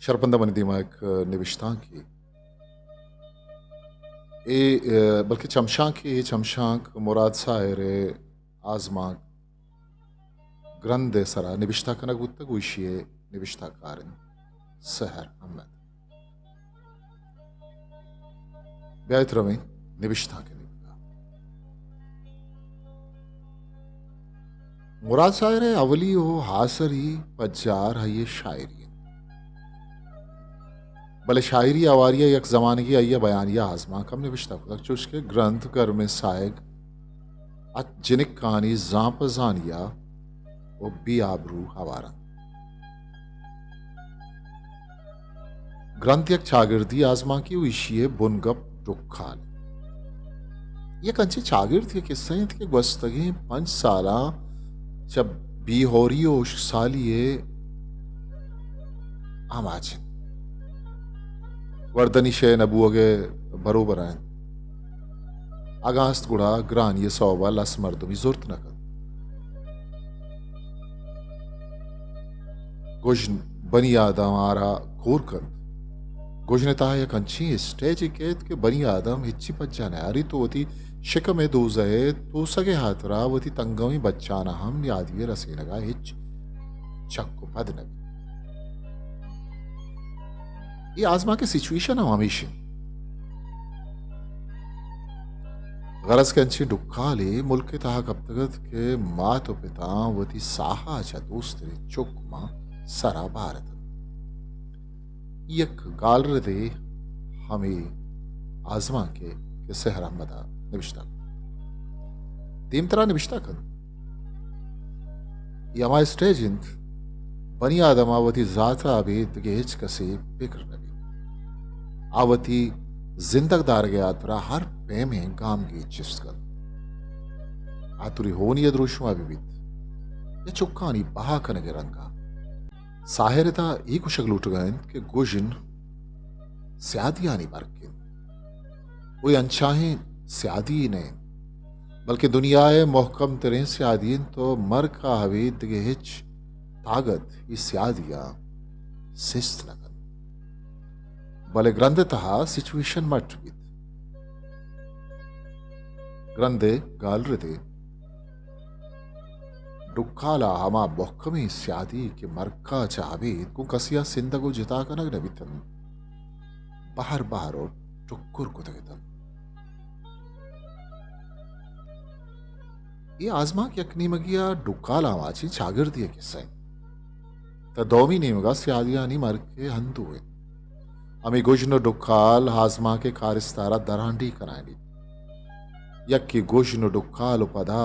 Şarpında bani dimak niviştan ki बल्कि चमशांक ये चमशांक मुराद सायरे आजमाक ग्रंदे सरा निबिश्ता कनक बुत्तक उइशिये निबिश्ता कारन सहर अहमद ब्यायत रमें निबिश्ता के निबिका मुराद सायरे अवली हो हासरी पज्जार है ये शायरी भले शायरी आवारिया यक जमाने की अय्या बयानिया आजमा कम निबिश्ता खुदा चुस्के ग्रंथ कर में सायग जिनिक कहानी जांप जानिया वो बी आबरू हवारन ग्रंथ यक चागिर्दी आजमा की विशिये बुनगप दुखाल ये कंचे चागिर्द के किस्से के गस्तगे 5 साला जब बी होरियो सालिये आमाचिन वर्दनी शे नबुअगे बरोबर हैं आगास्त गुड़ा ग्रान ये सौवा लस मर्दमी जुर्त नकल गुजन बनी आदम आरा घूरकंद गुजने ताहा या कंची स्टेज केत के बनी आदम हिच्ची पज्जाने आरी तो वती शिक में दूजे तो सगे हाथरा वती तंगमी बच्चाना हम यादिये रसे लगा हिच चक्को पद नबी ये आजमा के सिचुएशन हम हमेशा गरज के अंची डुक्काले मुल्क के ताहा कप्तगत के माँ तो पिता वती साहा चा दोस्तरे चुकमा सरा भारत यक गाल रदे हमें आजमा के सहर अहमदा निविश्ता तीम तरह निविश्ता कन यमा स्टेज इंत बनी आदम आवती जाता अभेद के हिच कसे फिक्र नबी आवती जिंदगदार गया तुरा हर पे में गाम की चिस्कल आतुरी होनी यद्रुशुआ विविध ये चुक्कानी बहा कनगे रंगा साहिरता ही कुशक लूट गए कि गुजन स्यादियानी बरकिन वो अनचाहे स्यादी ने बल्कि दुनियाए मोहकम तरें स्यादीन तो मर का हवेद के हिच ताकत ही स्यादिया सिस्त लगन भले ग्रंथ तहा सिचुएशन मट विद ग्रंथे गाल रदे डुक्काला हमा बोखमी स्यादी के मरका चाहबे को कसिया सिंदगो जिता कनक नबितन बाहर बाहर और टुक्कुर को तगतन ये आजमा की अकनी मगिया डुक्काला वाची चागिर दिए किस्से त दोमी नेमगा स्यादियानी मर के हंतु हुए अमी गुजनो डुक्काल हाजमा के कारिस्तारा दरांडी करानी यक्की गुजनो डुक्काल पदा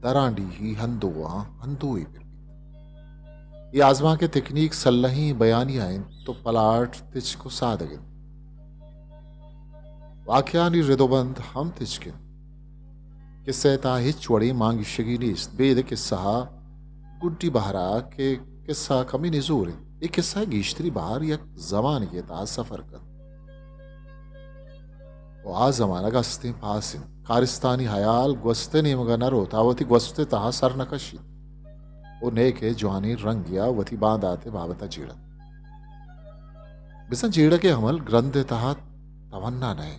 दरांडी ही हंदुआ हंदुई फिर ये आजमा के तकनीक सल्लही बयानी आइन तो पलाट तिच को सादगिन वाक्यानी रिदोबंद हम तिचकिन किस्से ताहि चुड़ी मांग शगी नीस्त बेद किस्सा गुड्डी बहरा के किस्सा कमी निजूर एक किस्सा गीश्तरी बाहर यक जमान के ता सफर कर वो आ जमाना गस्ते पासिन कारिस्तानी हयाल ग्वस्ते नेमगा नरो तावती ग्वस्ते तहा सर नकशी वो नेके जवानी रंग गया वती बांध आते बाबता चीड़ा बिसन चीड़ा के हमल ग्रंथ तहा तवन्ना नए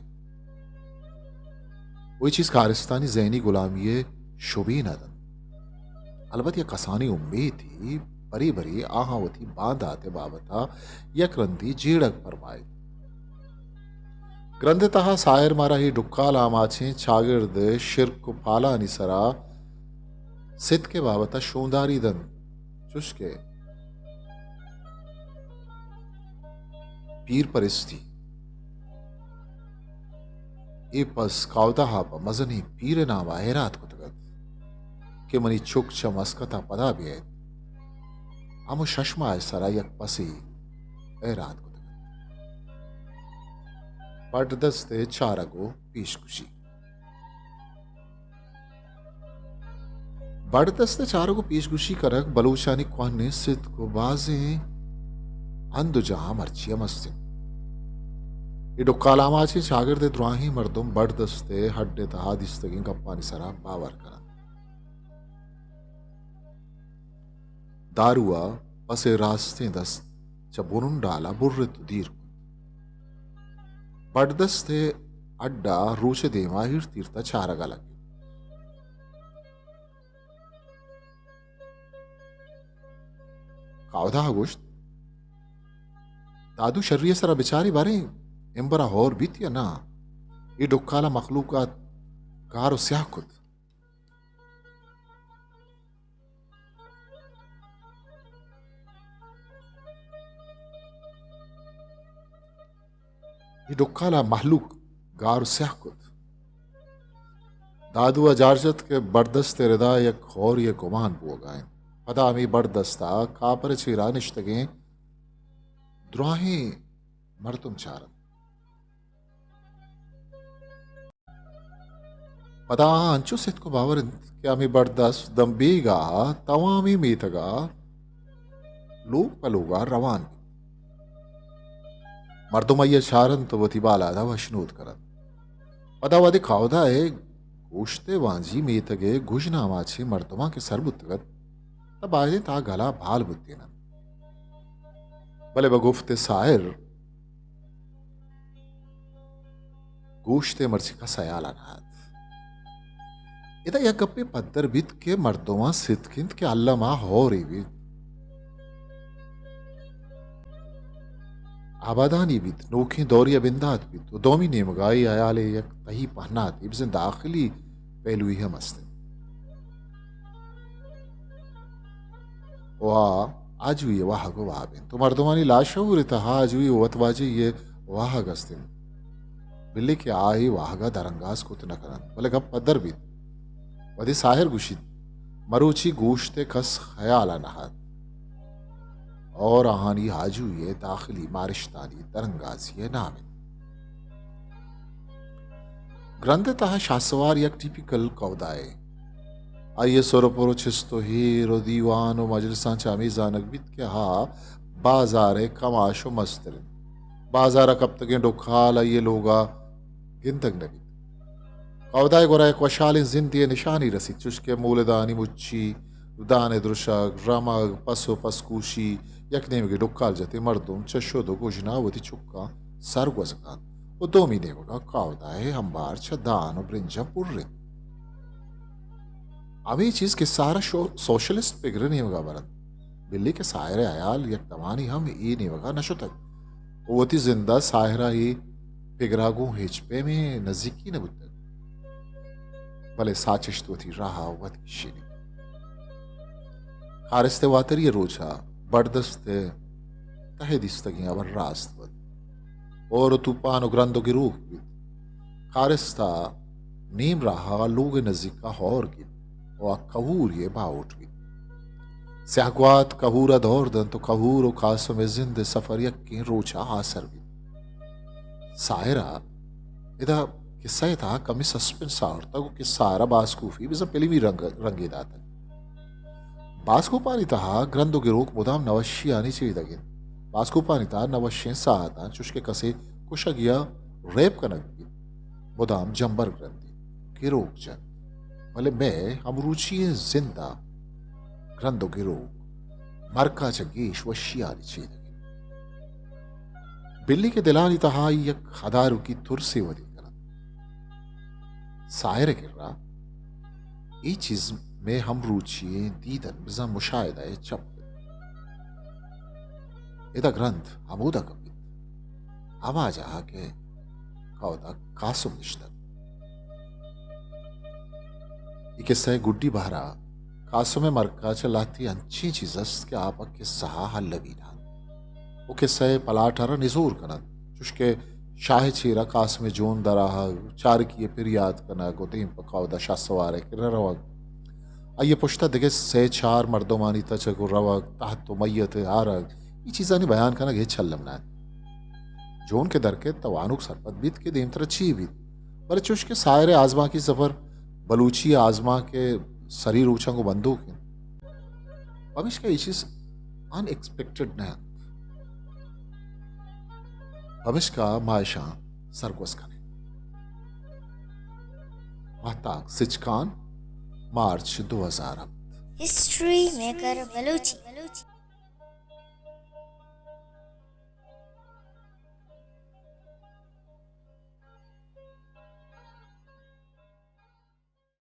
वही चीज कारिस्तानी जैनी गुलामी शुभी नदन अलबत् यह कसानी उम्मीद थी बरी बरी आहावती बांध आते बाबता यह ग्रंथी जीड़क फरमाए ग्रंथ तहा सायर मारा ही डुक्काल आमाचे चागिर्द शिरक को पाला निसरा सिद्ध के बाबता शोंदारी दन चुस्के पीर परिस्ती ए पस कावता हापा मजनी पीर नामा हैरात को तगत के मनी चुक चमस्कता पदा भी है अमु शशमा सरा यक पसी हैरात को बटदस्ते चारगो पीशकुशी बटदस्ते चारगो पीशकुशी करक बलूचानी क्वाने सिद्ध को बाजे अंदुजा मर्चिया मस्तिन ये डुक्कालामाची चागिर्दे द्राही मर्दुम बटदस्ते हड्डे तहा दिस्तगी गप्पानी सरा बावर करा दारुआ पसे रास्ते दस चबुनुंडाला बुर्रित दीर बड़दस्ते अड्डा रूचे देमा हिरतीर्ता चारगालगे कावधा हगुश्त दादू शर्रिय सरा बिचारी बारे ಎಂಬರ ಹೊರ ಬಿತ್ತಿಯನ ಈ ಡೊಕ್ಕಾಲ ಮಖ್ಲೂಕಾತ್ ಕಾರು ಸ್ಯಾಕುತ್ ಈ ಡೊಕ್ಕಾಲ महलूक गार स्याकुत दादू अजारजत के बर्दस्त रिदा एक और ये गुमान बुआ गायन पदामी बर्दस्ता कापर चिरा निश्तगे द्रोही मरतुम चारन पदा अंचु सित को बावर क्या मी बर्दस्त दंबीगा तवामी मीतगा लोग पलूगा रवान मर्दुमय्य चारन तो वती बाला दा वशनूद करन पदा वादे खावदा है गोश्ते वांजी मीतगे गुजना माछी मर्दुमा के सरबुतगत तब आजे ता गला भाल बुद्दीनन भले बगुफ्ते साहिर गोश्ते मर्ची का सयाल अनाथ इदा या गप्पे पद्दर बित के मर्दोमा सितकिंत के अल्लमा हो रेवी आबादानी बित नोखी दौरिया बिंदात बित तो दोमी नेमगाई आयाले यक तही पहनात इब्जन दाखिली पहलुई है मस्ते वाह आज हुई वाह गो वाह बिन तो मर्दोमानी लाशूर तहा आज हुई वतवाजी ये वाह गस्तिन बिल्ली के आई वाहगा दरंगाज को न करन भले गप पद्दर बित वदी साहिर गुशित मरूची गोश्ते कस ख्याल नहात और आहानी हाजू ये दाखिली मारिशतानी तरंगाज ये नामिन ग्रंथतः शासवार एक टिपिकल कौदाए आइए सोरोपोरो छिस्तो हीरो दीवानो मजलिसांच्या आमीजानक बित के हा बाजारे कमाशो मस्तरिन बाजारा कब तक डोखाल आइए लोगा गिनतक नबी कौदाय गोरा एक वशालिन जिंदी निशानी रसी चुस्के मूलदानी मुच्ची दाने दृशक रमग पसो पसकूशी यकनेमगे डुक्काल जते मर्दुम चशोदो गुजनावती चुक्का सरगवजकान वो दो मीनेवगा कौदाय हंबार छदान ब्रिंजा पुर्रे अब ये चीज के सारा सोशलिस्ट पिगरे नेवगा बरन बिल्ली के सायरे आयाल यक तमानी हम ई नेवगा नशो तक वती जिंदा सायरा ही पिगरागू हिचपे में नजीकी न बुद्ध भले साचिश्त वती रहा वती शिनी खारिस्ते वातरी रोचा बर्दस्ते तहेदिस्तगी अवर रास्त वद और तूपान ग्रंदो की रूह बिद खारिस्ता नीम रहा लोग नजीका हौर गिद और कहूर ये बाउट गिद स्यागवात कहूरा दौर दन तो कहूर और खासों में जिंदे सफर यक्की रोचा आसर गिद सायरा इदा किस्सा था कमी सस्पेंस आर्ता को किस्सा आरा बास्कूफी बिज़ा पेलीमी रंगे दाता बास्कूपानी तहा ग्रंथो के रोक मुदाम नवशी आनी चाहिए दगिन बास्कूपानी तहा नवशें साहता चुशके कसे कुशगिया रेप कनक मुदाम जंबर ग्रंथी के रोक जन भले मैं हम रुचि जिंदा ग्रंथो के रोक मरका जगेश वशी आनी चाहिए दगिन बिल्ली के दिलानी तहा यक हदारू की तुर से वदी सायरे गिर रहा ये चीज में हम रुचि दीदन बिजा मुशाहिदा चप इदा ग्रंथ हमूदा कबित आवाज आके कौदा कासुम निश्तर ये किस्सा गुड्डी बहरा कासुम मरका चलाती अच्छी चीजस के आप के सहा हल लगी ना वो किस्सा पलाठरा निजोर कनन चुशके शाह चीरा कास में जोन दराह चार किए फिर याद करना गोतीम पकावदा शाह सवार है रवक आइए पुश्ता दिगे से चार मर्दोमानी तचगु रवक ताहत तो मैयत आरग ये चीज़ा नहीं बयान करना घे छल्लम ना जोन के दर के तवानुक सरपत बीत के देम तरह ची बीत पर चुश के सायरे आजमा की सफर बलूची आजमा के शरीर ऊंचा को बंदूक अमिश का ये चीज़ अनएक्सपेक्टेड ना अमिश्का मायशा सरगोस कने महताक सिचकान मार्च 2000 हिस्ट्री मेकर बलूची